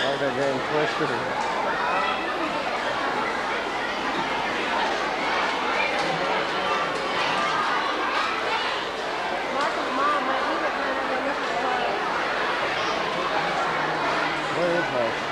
All that damn twisted. Where is Mark?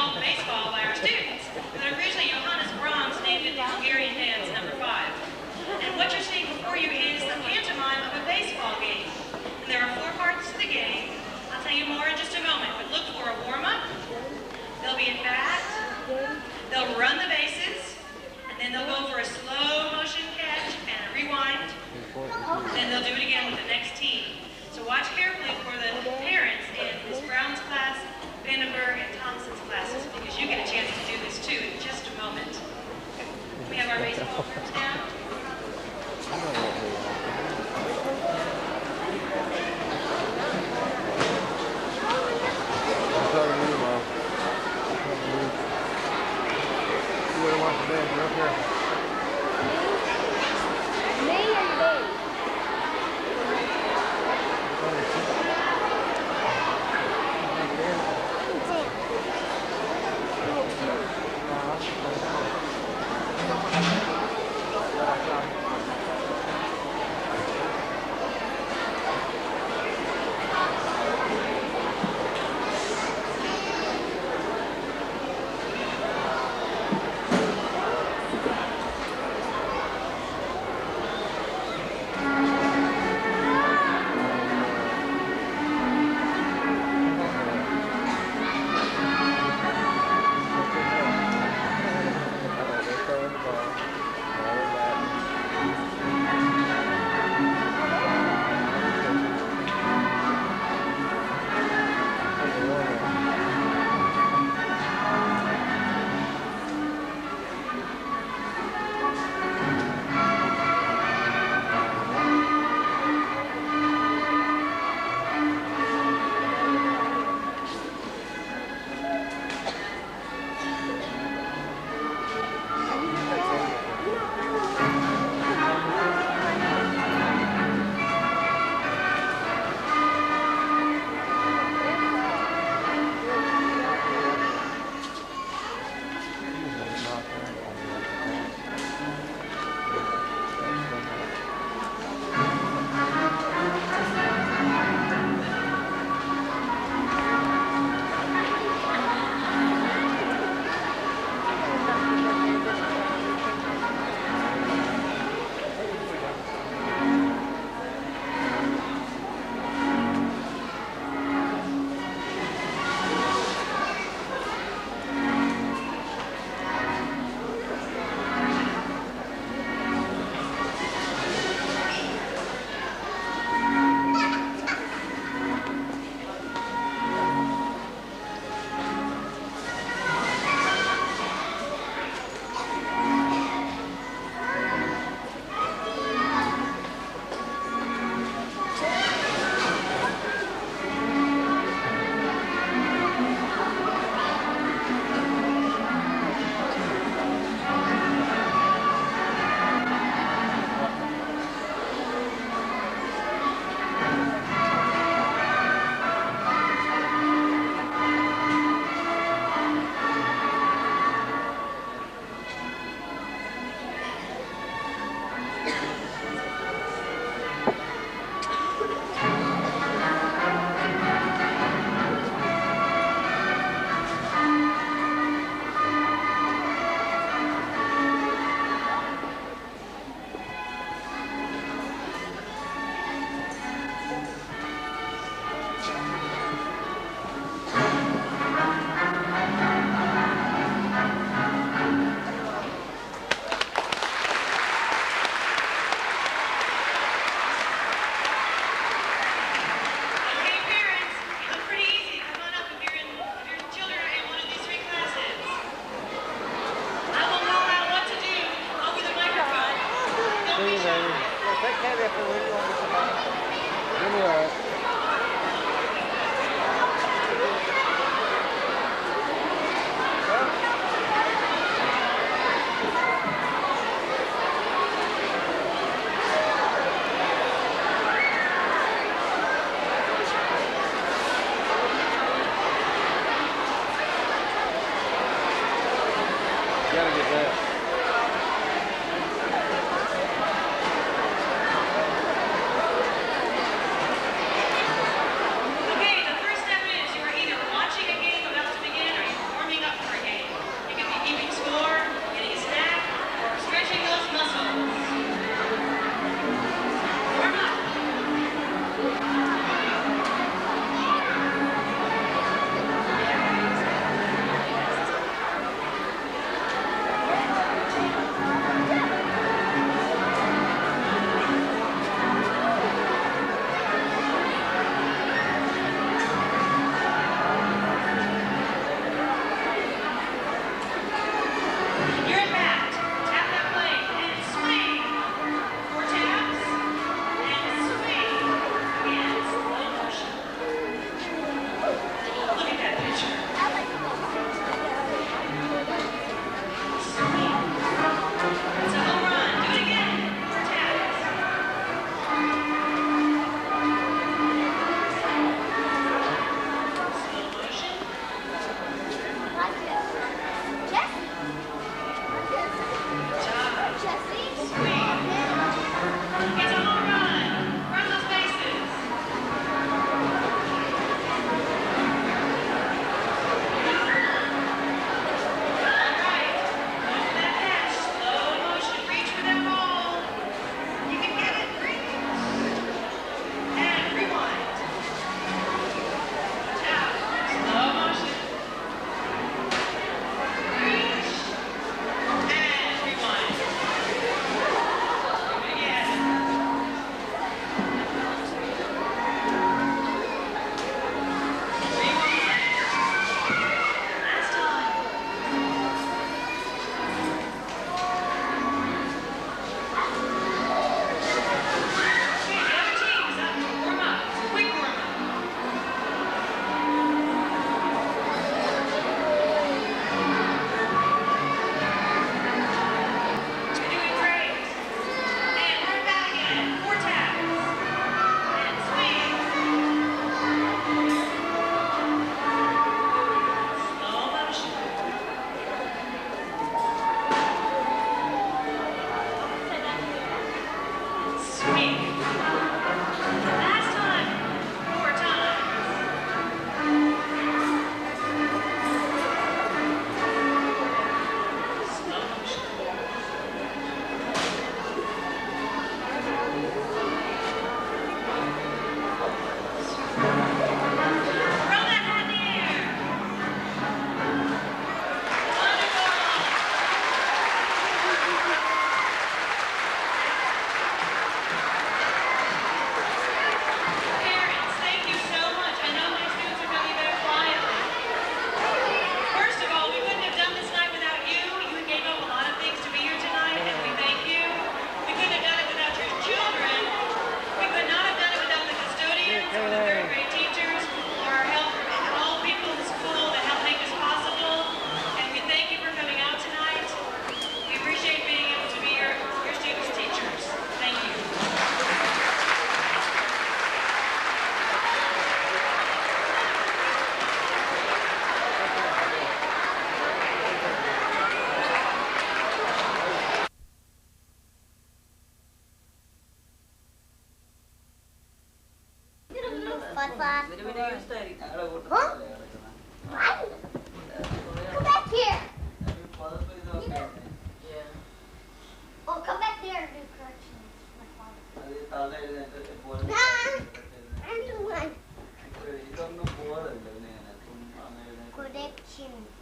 called baseball by our students, but originally Johannes Brahms named it the Hungarian dance number 5. And what you're seeing before you is the pantomime of a baseball game. And there are 4 parts to the game. I'll tell you more in just a moment, but look for a warm-up. They'll be at bat. They'll run the bases. And then they'll go for a slow motion catch and a rewind. And then they'll do it again with the next team. So watch carefully for the parents in Ms. Brown's class, Vandenberg, and Thompson's classes, because you get a chance to do this too in just a moment. We have our baseball terms down.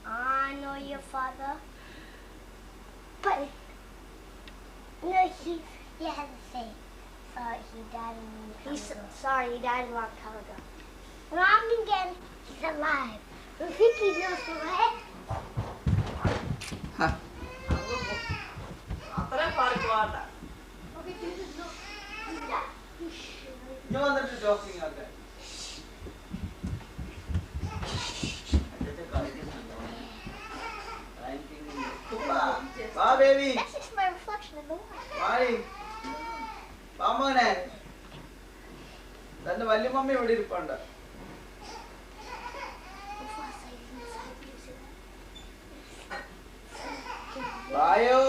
I know your father. But no, he has to say. Sorry, he died a long time ago. Sorry, he died a long time ago. Wrong again. He's alive. Rafiki knows the way. അത്രയും park പോകണ്ട. ഇനി വന്നിട്ട് joking ഒക്കെ വാ baby. That's just my reflection in the water. വായി വാ മോനെ. തന്റെ വലിയ മമ്മി ഇവിടെ ഇരിപ്പുണ്ട്. വായോ.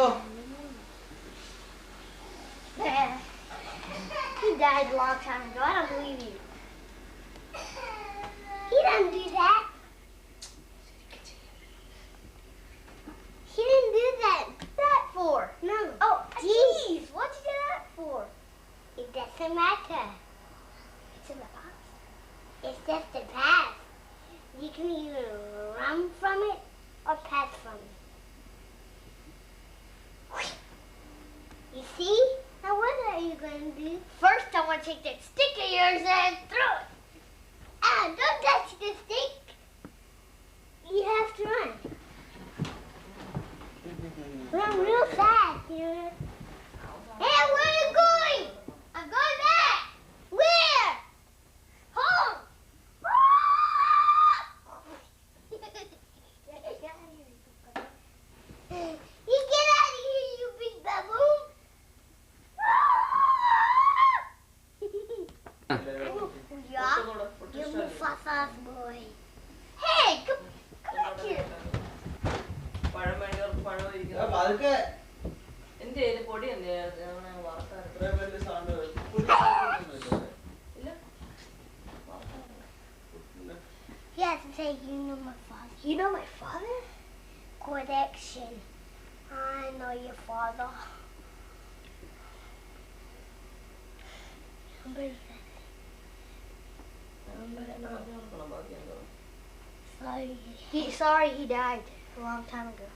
He died a long time ago. I don't believe you. He didn't do that. He didn't do that. What's that for? No. Oh, jeez. What'd you do that for? It doesn't matter. It's in the past. It's just the past. You can either run from it or pass from it. You see? Now what are you going to do? First I want to take that stick of yours and throw it. Ah, don't touch the stick. You have to run. Run real fast, you know. Hey, where are you going? I'm going back. Where? Home. You get out of here, you big baboon. Yeah, you're Mufasa's boy. Hey, come back here. പഴം വേണ്ടിയവർക്ക് പഴം ഇരിക്കുന്നു. എന്റെ കയ്യില് പൊടി എന്തേ വറുക്കാൻ ഇത്രയും വലിയ സൗണ്ട് ഇല്ല. He has to say, you know my father. You know my father? Correction. I know your father. Sorry, he died a long time ago.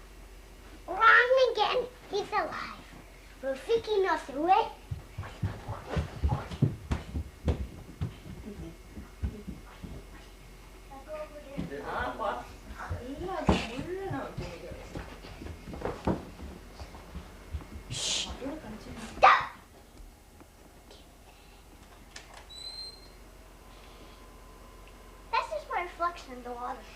Wrong again. He's alive. Rafiki knows the way. Stop! That's just my reflection in the water.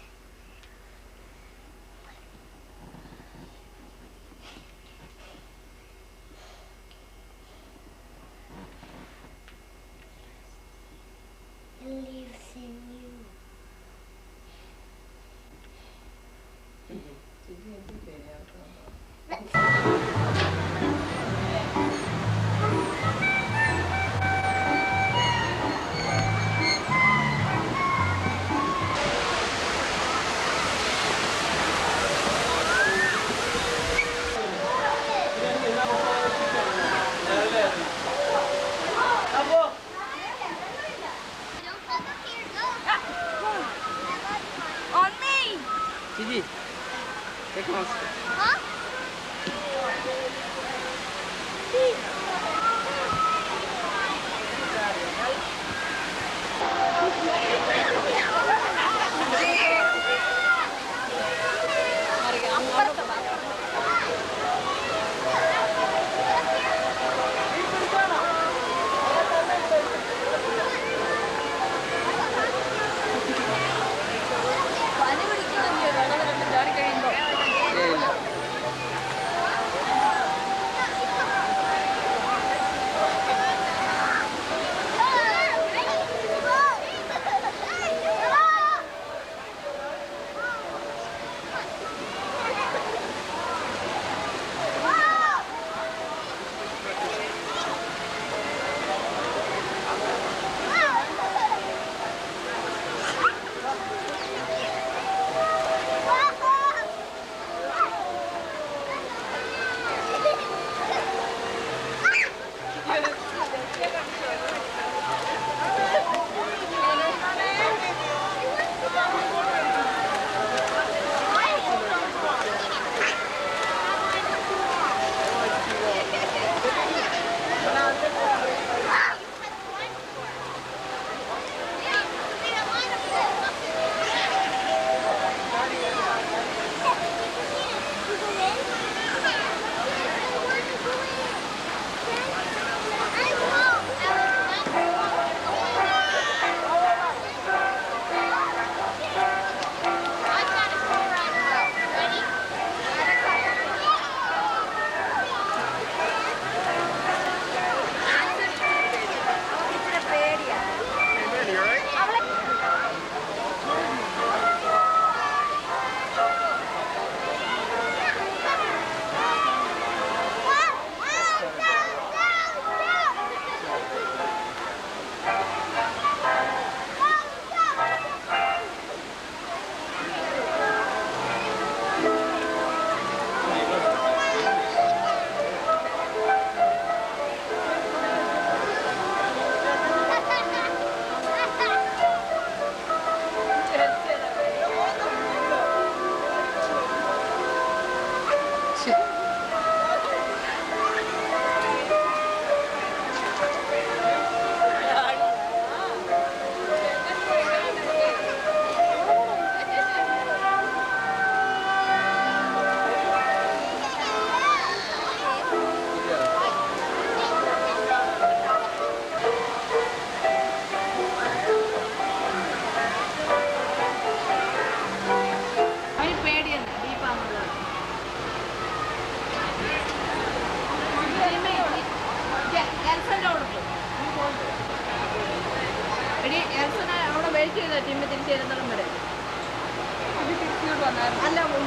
It lives in you. On me! Gigi, take one step. Huh? പനി പിടിക്കുന്നില്ലേ വെള്ളം രണ്ട് ചാടി കഴിയുമ്പോ?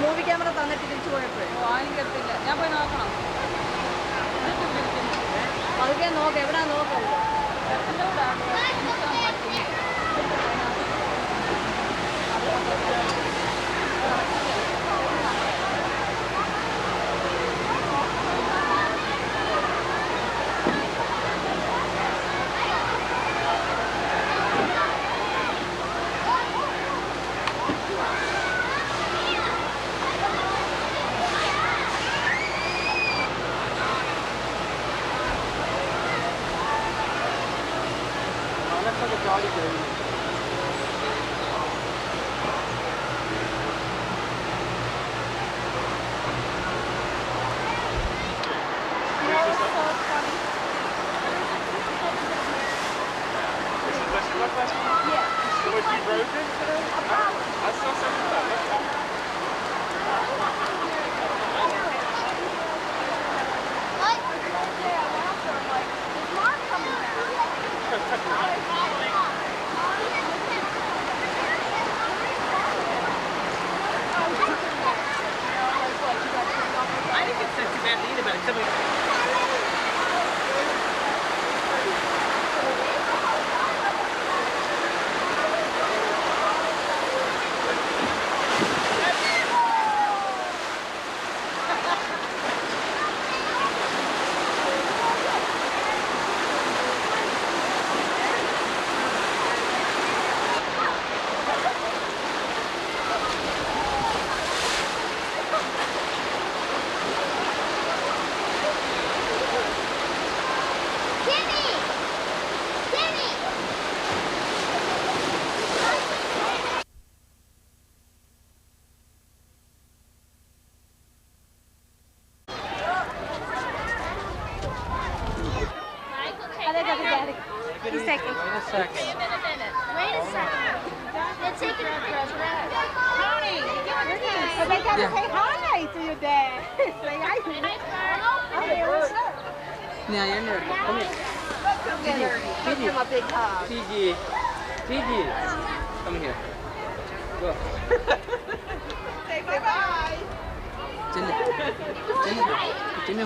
Movie camera തന്നിട്ട് തിരിച്ചു പോയപ്പോഴേ വാങ്ങിക്കത്തില്ല. ഞാൻ പോയി നോക്കണം. അതൊക്കെ നോക്കാം, എവിടാ നോക്കല്ലോ. എന്റെ കൂടെ ആണ് ഇൻസ്റ്റാ മാറ്റി. Wait a second. Wait a second. They're taking a picture. Tony, But they gotta say hi to your dad. Say hi to him. Okay, what's up? Yeah, you're near. Come here. Give him a big hug. Gigi. Gigi. Come here. Go. Say bye-bye. Jenny. Jenny. Jenny,